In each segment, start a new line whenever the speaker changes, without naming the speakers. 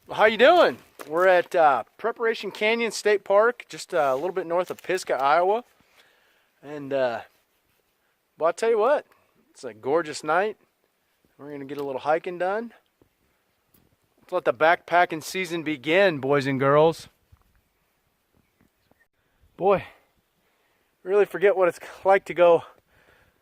How you doing? We're at Preparation Canyon State Park, just a little bit north of Pisgah, Iowa. And well, I'll tell you what, it's a gorgeous night. We're going to get a little hiking done. Let's let the backpacking season begin, boys and girls. Boy, really forget what it's like to go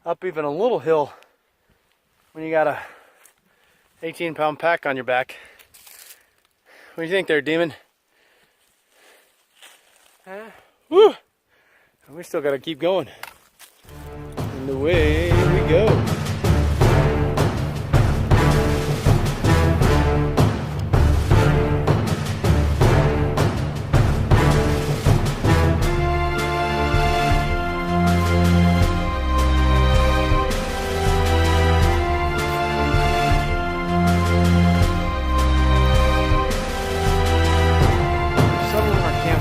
up even a little hill when you got a 18-pound pack on your back. What do you think there, Demon? Woo! We still gotta keep going. And away we go.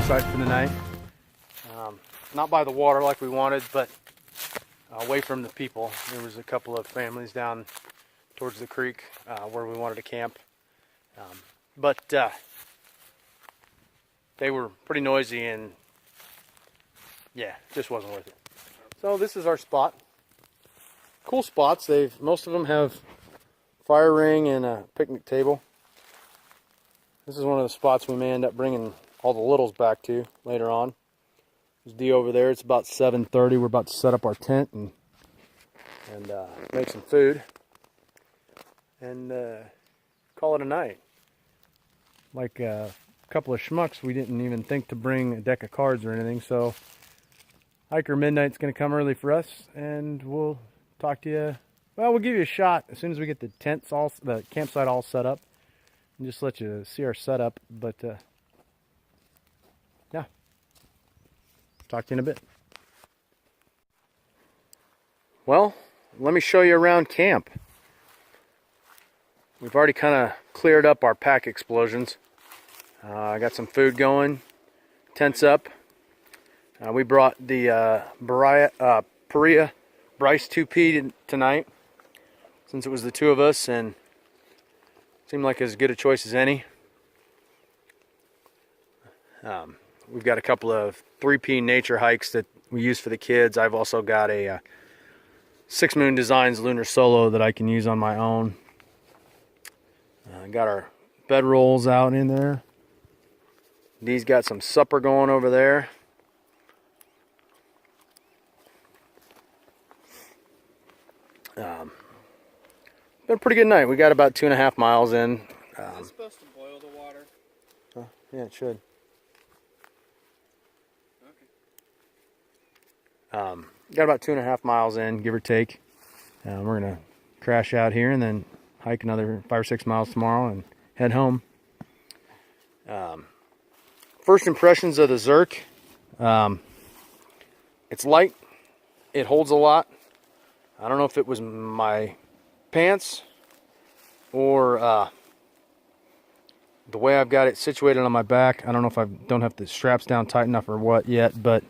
For the night. Not by the water like we wanted, but away from the people. There was a couple of families down towards the creek where we wanted to camp. But they were pretty noisy and yeah, just wasn't worth it. So this is our spot. Cool spots. Most of them have fire ring and a picnic table. This is one of the spots we may end up bringing all the littles back to later on. There's D over there. It's about 7:30. We're about to set up our tent and make some food and call it a night. Like a couple of schmucks, we didn't even think to bring a deck of cards or anything. So Hiker Midnight's going to come early for us, and we'll talk to you. Well, we'll give you a shot as soon as we get the campsite all set up, and just let you see our setup. But yeah, talk to you in a bit. Well, let me show you around camp. We've already kind of cleared up our pack explosions. I got some food going, tents up. We brought the paria Bryce 2P tonight, since it was the two of us, and seemed like as good a choice as any. We've got a couple of 3P nature hikes that we use for the kids. I've also got a Six Moon Designs Lunar Solo that I can use on my own. Got our bed rolls out in there. Dee's got some supper going over there. Been a pretty good night. We got about 2.5 miles in.
Is it supposed to boil the water?
Yeah, it should.
Okay.
Got about 2.5 miles in, give or take. We're gonna crash out here and then hike another 5 or 6 miles tomorrow and head home. First impressions of the Zerk. It's light. It holds a lot. I don't know if it was my pants or the way I've got it situated on my back. I don't know if I don't have the straps down tight enough or what yet, but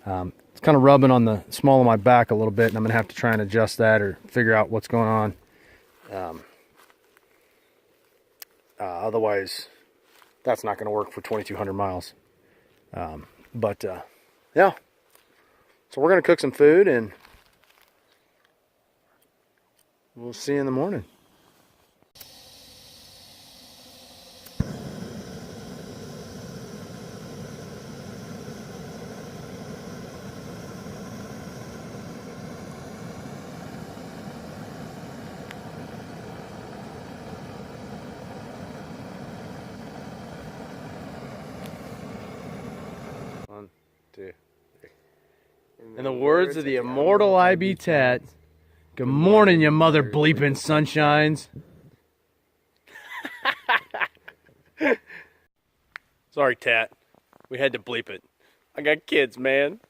it's kind of rubbing on the small of my back a little bit, and I'm gonna have to try and adjust that or figure out what's going on. Otherwise, that's not gonna work for 2,200 miles. Yeah, so we're gonna cook some food and we'll see you in the morning. One, two, three. In the words of the immortal IB Tat, good morning, you mother bleeping sunshines. Sorry, Tat. We had to bleep it. I got kids, man.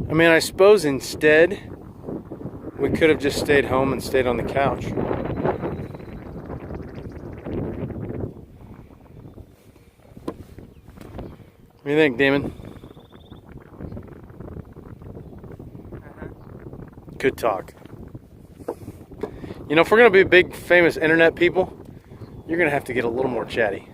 I mean, I suppose instead we could have just stayed home and stayed on the couch. What do you think, Damon? Good talk. You know, if we're going to be big, famous internet people, you're You're gonna have to get a little more chatty.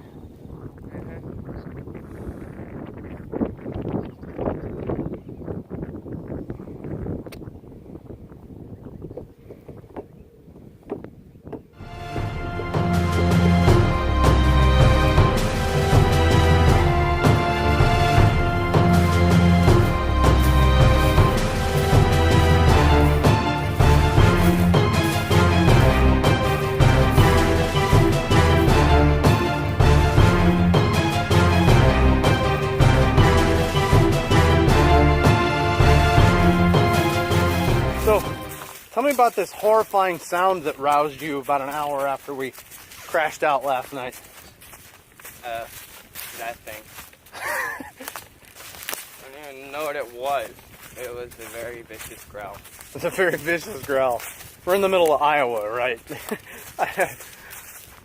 So, tell me about this horrifying sound that roused you about an hour after we crashed out last night.
That thing. I don't even know what it was. It was a very vicious growl.
It's a very vicious growl. We're in the middle of Iowa, right?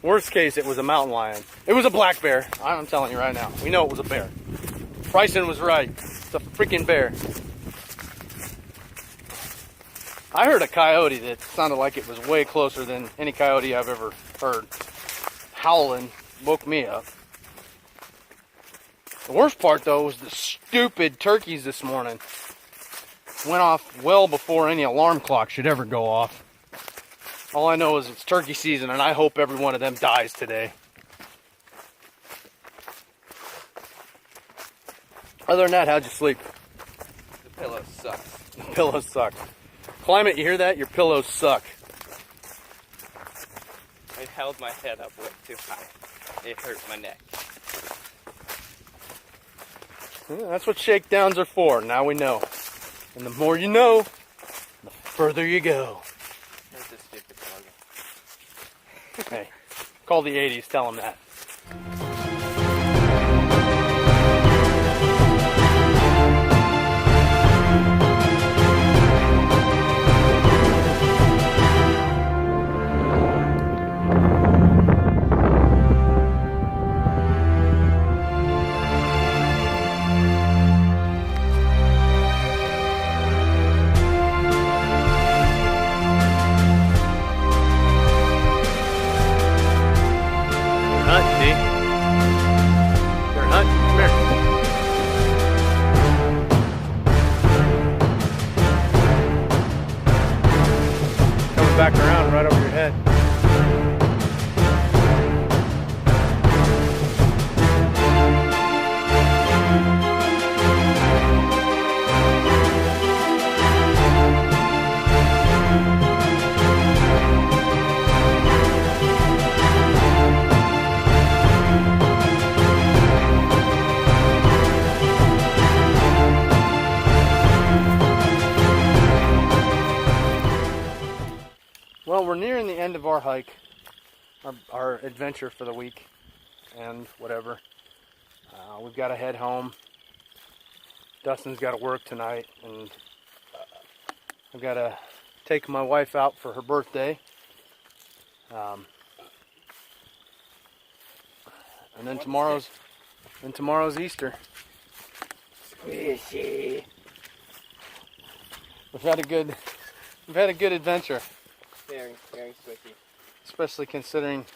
Worst case, it was a mountain lion. It was a black bear. I'm telling you right now. We know it was a bear. Bryson was right. It's a freaking bear. I heard a coyote that sounded like it was way closer than any coyote I've ever heard. Howling woke me up. The worst part, though, was the stupid turkeys this morning. Went off well before any alarm clock should ever go off. All I know is it's turkey season, and I hope every one of them dies today. Other than that, how'd you sleep?
The pillow sucks.
The pillows suck. Climate, you hear that? Your pillows suck.
I held my head up way too high. It hurt my neck.
Yeah, that's what shakedowns are for. Now we know. And the more you know, the further you go.
Here's a stupid slogan.
Hey, call the 80s, tell them that. Back around right over your head. Well, we're nearing the end of our hike, our adventure for the week, and whatever. We've got to head home. Dustin's got to work tonight, and I've got to take my wife out for her birthday. And then tomorrow's Easter.
Squishy.
We've had a good adventure.
Very, very squishy.
Especially considering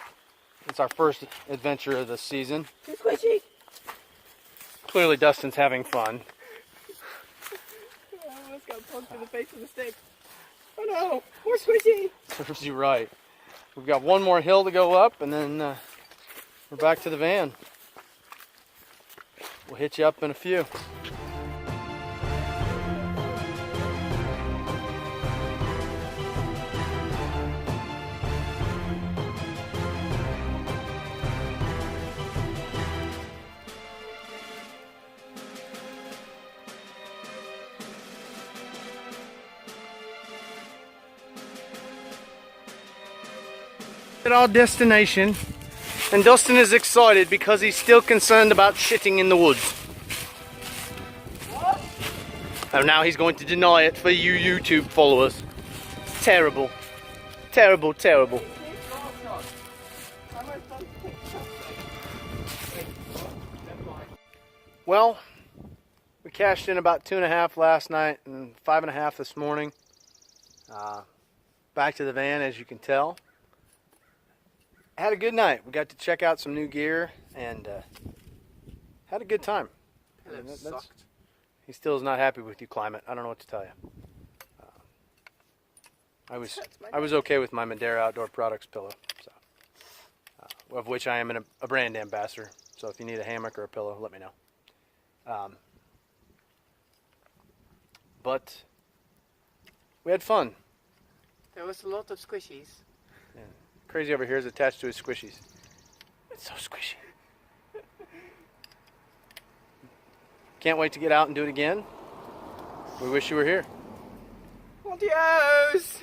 it's our first adventure of the season.
Too squishy.
Clearly Dustin's having fun.
I almost got poked in the face with a stick. Oh no, more squishy.
Serves you right. We've got one more hill to go up, and then we're back to the van. We'll hit you up in a few. At our destination, and Dustin is excited because he's still concerned about shitting in the woods.
What?
And now he's going to deny it for you YouTube followers. Terrible. Terrible, terrible. Well, we cashed in about 2.5 last night and 5.5 this morning. Back to the van, as you can tell. had a good night. We got to check out some new gear and had a good time. I mean,
Sucked.
he still is not happy with you, Climate. I don't know what to tell you. I was okay with my Madeira Outdoor Products pillow, so, of which I am a brand ambassador. So if you need a hammock or a pillow, let me know. But we had fun.
There was a lot of squishies.
Yeah. Crazy over here is attached to his squishies. It's so squishy. Can't wait to get out and do it again. We wish you were here.
Adios!